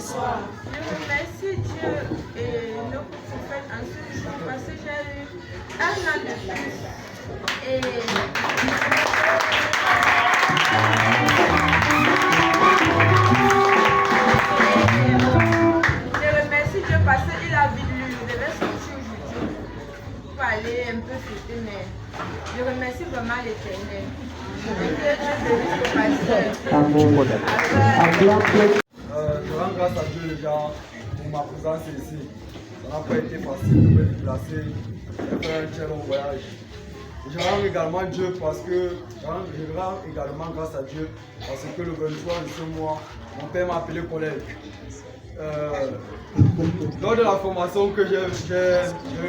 soir. Je remercie Dieu et notre prophète en ce jour parce que j'ai eu un an de plus. Et je remercie Dieu parce qu'il a vite lu. Je devais sortir aujourd'hui pour aller un peu fêter, mais je remercie vraiment l'Éternel. Je rends grâce à Dieu déjà pour ma présence ici. Ça n'a pas été facile de me déplacer et faire un très long voyage. Je rends également Dieu parce que je rends également grâce à Dieu parce que le 23 de ce mois, mon père m'a appelé collègue. Lors de la formation que j'ai eu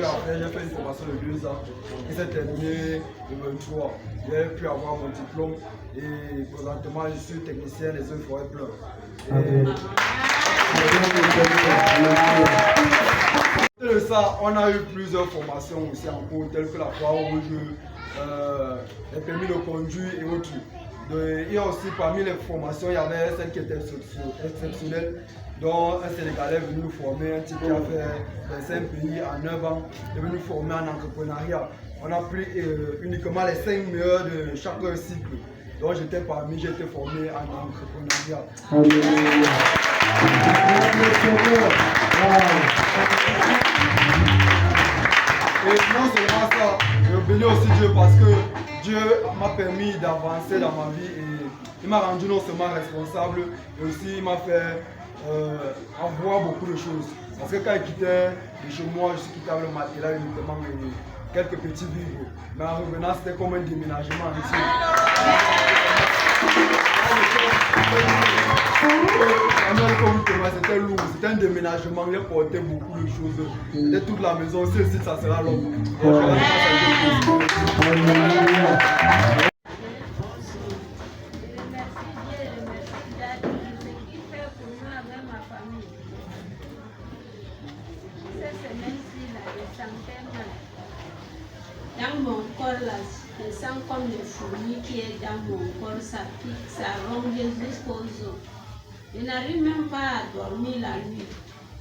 la faire, j'ai fait une formation de 2 ans qui s'est terminée le 23. J'ai pu avoir mon diplôme et présentement je suis technicien des eaux forêts pleures. De ça, on a eu plusieurs formations aussi en cours, telles que la Croix-Rouge, les permis de conduire et autres. Il y a aussi parmi les formations, il y avait celle qui était exceptionnelle, dont un Sénégalais est venu nous former, un type qui a fait 5 pays en 9 ans, est venu nous former en entrepreneuriat. On a pris uniquement les 5 meilleurs de chaque cycle. Donc j'étais parmi, j'ai été formé en entrepreneuriat. Et non seulement ça, je bénis aussi Dieu parce que Dieu m'a permis d'avancer dans ma vie et il m'a rendu non seulement responsable, mais aussi il m'a fait avoir beaucoup de choses. Parce que quand il quittait de chez moi, je suis quitté avec le matériel uniquement et quelques petits vivres. Mais en revenant, c'était comme un déménagement ici. C'était lourd, c'était un déménagement, il portait beaucoup de choses. C'était toute la maison, celle-ci, ça sera l'homme. Dans mon corps, là, je sens comme le fourmi qui est dans mon corps, ça pique, ça ronge jusqu'aux os. Je n'arrive même pas à dormir la nuit.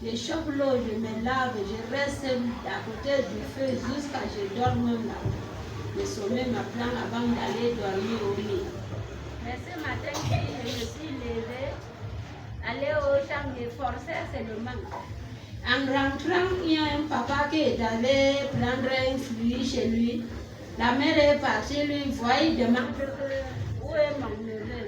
Je chauffe l'eau, je me lave, je reste à côté du feu jusqu'à ce que je dorme même là. Le sommeil me prend avant d'aller dormir au lit. Mais ce matin, je me suis levée, aller au champ, me forcer, c'est le manque. En rentrant, il y a un papa qui est allé prendre un fruit chez lui. La mère est partie, lui voit, il demande où est mon neveu.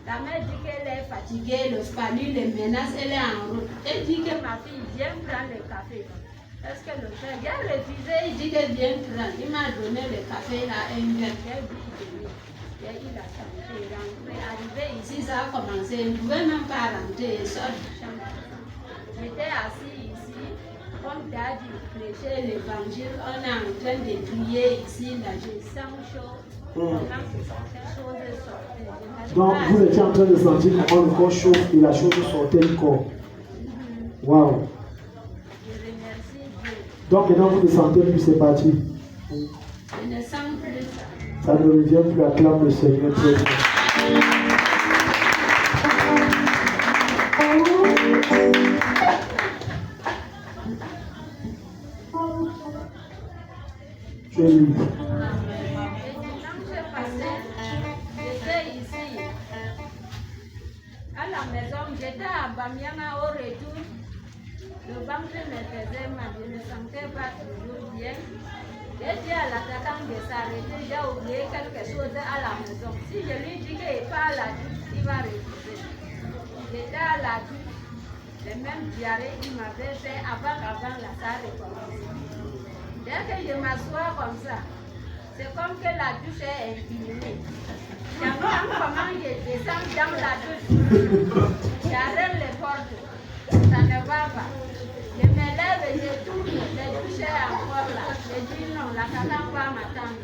La mère dit qu'elle est fatiguée, le famille les menace, elle est en route. Elle dit que ma fille vient prendre le café. Est-ce que le frère vient refuser? Il dit qu'elle vient prendre. Il m'a donné le café là, un verre. Elle dit il a chanté, rentré, arrivé ici, ça a commencé. Il ne pouvait même pas rentrer, il sort du champ. J'étais assis ici, comme t'as dit, prêcher l'évangile, on est en train de prier ici, là, je sens chaud. Donc vous étiez en train de sentir comment le corps chauffe et la chose sortait du corps. Waouh. Donc maintenant vous ne sentez plus, c'est parti. Je ne sens plus ça. Ça ne revient plus, acclame le Seigneur très bien. Tu es libre. J'étais à Bamiana au retour. Le ventre me faisait mal, je ne me sentais pas toujours bien. J'ai dit à l'attaquant de s'arrêter, j'ai oublié quelque chose à la maison. Si je lui dis qu'il n'est pas à la douche, il va refuser. J'étais à la douche, les mêmes diarrhées qu'il m'avait fait avant là, ça a recommencé. Dès que je m'assois comme ça, c'est comme que la douche est inclinée. J'entends comment je descends dans la douche. J'arrête les portes. Ça ne va pas. Je me lève et je tourne. La douche est encore là. Je dis non, la tata va m'attendre.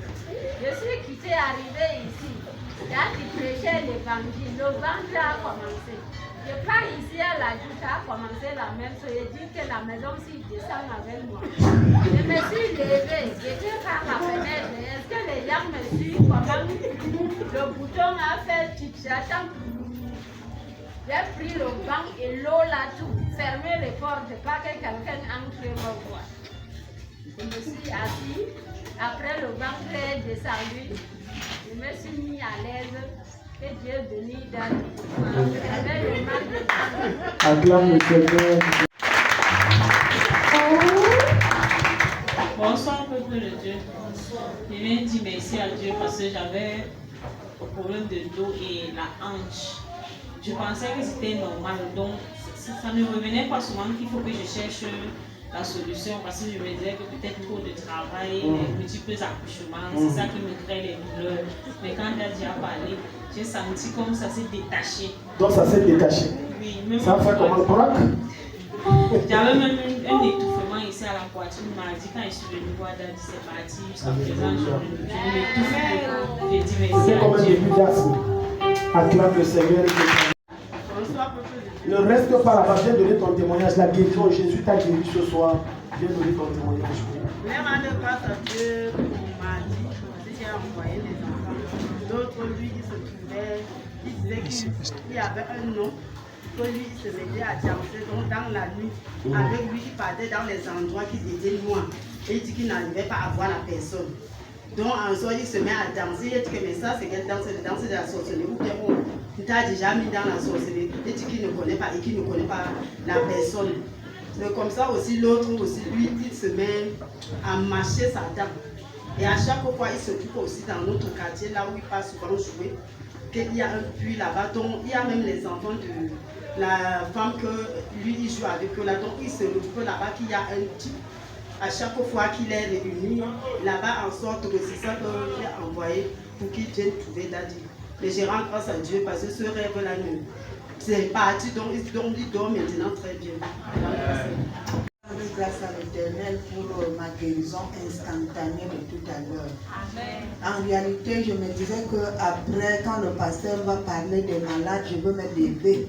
Je suis quittée, arrivée ici. Là, tu prêchais l'évangile. Le ventre a commencé. Je pars ici à la douche, a commencé la même chose. Je dis que la maison s'y descend avec moi. Je me suis levée. J'étais par la fenêtre. Est-ce que les gens me suivent comment le bouton a fait tic. J'attends. J'ai pris le banc et l'eau là tout. fermer les portes, pas que quelqu'un entre me voir. Je me suis assise. Après le ventre est descendu, je me suis mis à l'aise. Que Dieu bénisse Daddy. J'avais le mal de ventre. Acclame le Seigneur. Bonsoir, peuple de Dieu. Je viens dire merci à Dieu parce que j'avais un problème de dos et la hanche. Je pensais que c'était normal, donc ça ne revenait pas souvent qu'il faut que je cherche la solution parce que je me disais que peut-être trop de travail, les multiples accouchements, c'est ça qui me crée les douleurs. Mais quand Daddy a parlé, j'ai senti comme ça s'est détaché. Donc ça s'est détaché. Oui, même Ça fait comment le braque? J'avais même un étouffement ici à la poitrine. Il m'a dit quand je suis venue voir Daddy, c'est parti. Jusqu'à présent, je m'étouffe. J'ai dit merci C'est comme à un Dieu. début d'asthme. Acclame le Seigneur. Bonsoir, peuple de Dieu. Ne reste pas là-bas, viens donner ton témoignage. La guérison, Jésus t'a guéri ce soir. Viens donner ton témoignage. Vraiment de grâce à Dieu pour m'a dit que j'ai envoyé des enfants. D'autres, lui, il se trouvait, il disait qu'il y avait un nom, que lui, il se mettait à danser. Donc, dans la nuit, avec lui, il partait dans les endroits qui étaient noirs. Et il dit qu'il n'arrivait pas à voir la personne. Donc, un soir, il se met à danser. Il dit que mais ça, c'est quelle danse? C'est la danse de la sorcellerie. Ou bien, il t'a déjà mis dans la sorcellerie. Il dit qu'il ne connaît pas et qu'il ne connaît pas la personne. Mais comme ça aussi, l'autre aussi, lui, il se met à mâcher sa dent. Et à chaque fois, il s'occupe aussi dans notre quartier, là où il passe souvent jouer, qu'il y a un puits là-bas. Donc, il y a même les enfants de la femme que lui, il joue avec eux là. Donc, il se retrouve là-bas qu'il y a un type. À chaque fois qu'il est réuni, là-bas, en sorte que c'est ça que j'ai envoyé pour qu'il vienne trouver Daddy. Mais je rends grâce à Dieu parce que ce rêve-là, c'est parti, donc il dort maintenant très bien. Grâce à l'Éternel pour ma guérison instantanée de tout à l'heure. En réalité, je me disais qu'après, quand le pasteur va parler des malades, je veux me lever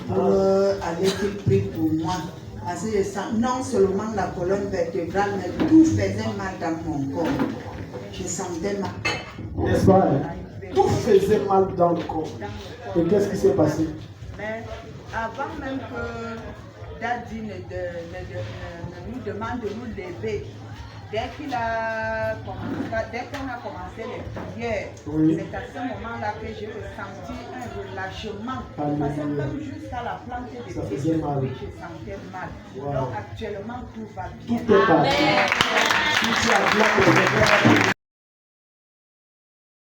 pour aller qu'il prie pour moi. Parce que je sens non seulement la colonne vertébrale, mais tout faisait mal dans mon corps. Je sentais mal. N'est-ce pas? Tout faisait mal dans le corps. Et qu'est-ce qui s'est passé? Mais avant même que Daddy nous demande de nous lever, dès qu'on a commencé les prières, c'est à ce moment-là que j'ai ressenti un relâchement. Parce que même jusqu'à la plante des pieds, je sentais mal. Donc actuellement, tout va bien. Tout est parti. Si tu acclames le Seigneur,